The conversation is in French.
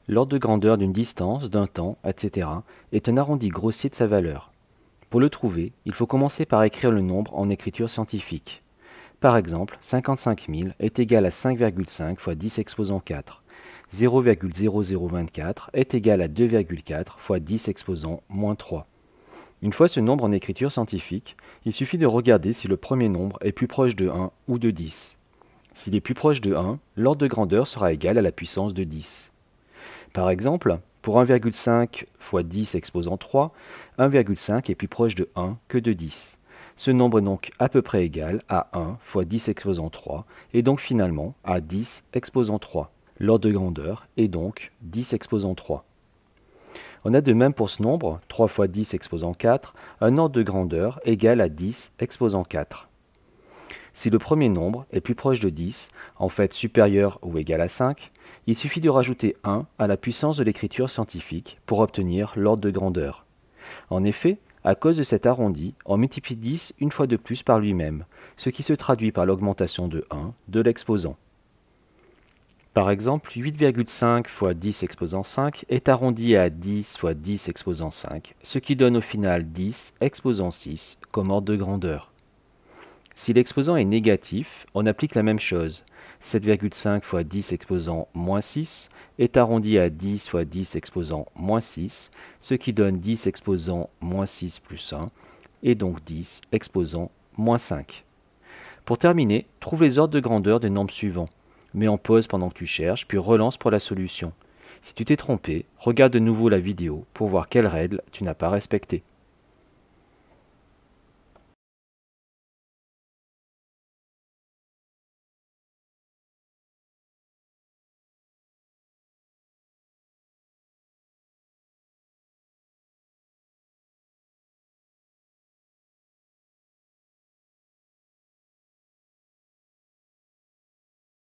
L'ordre de grandeur d'une distance, d'un temps, etc. est un arrondi grossier de sa valeur. Pour le trouver, il faut commencer par écrire le nombre en écriture scientifique. Par exemple, 55 000 est égal à 5,5 fois 10 exposant 4. 0,0024 est égal à 2,4 fois 10 exposant moins 3. Une fois ce nombre en écriture scientifique, il suffit de regarder si le premier nombre est plus proche de 1 ou de 10. S'il est plus proche de 1, l'ordre de grandeur sera égal à la puissance de 10. Par exemple, pour 1,5 fois 10 exposant 3, 1,5 est plus proche de 1 que de 10. Ce nombre est donc à peu près égal à 1 fois 10 exposant 3 et donc finalement à 10 exposant 3. L'ordre de grandeur est donc 10 exposant 3. On a de même pour ce nombre, 3 fois 10 exposant 4, un ordre de grandeur égal à 10 exposant 4. Si le premier nombre est plus proche de 10, en fait supérieur ou égal à 5, il suffit de rajouter 1 à la puissance de l'écriture scientifique pour obtenir l'ordre de grandeur. En effet, à cause de cet arrondi, on multiplie 10 une fois de plus par lui-même, ce qui se traduit par l'augmentation de 1 de l'exposant. Par exemple, 8,5 fois 10 exposant 5 est arrondi à 10 fois 10 exposant 5, ce qui donne au final 10 exposant 6 comme ordre de grandeur. Si l'exposant est négatif, on applique la même chose. 7,5 fois 10 exposant moins 6 est arrondi à 10 fois 10 exposant moins 6, ce qui donne 10 exposant moins 6 plus 1, et donc 10 exposant moins 5. Pour terminer, trouve les ordres de grandeur des nombres suivants. Mets en pause pendant que tu cherches, puis relance pour la solution. Si tu t'es trompé, regarde de nouveau la vidéo pour voir quelles règles tu n'as pas respectées.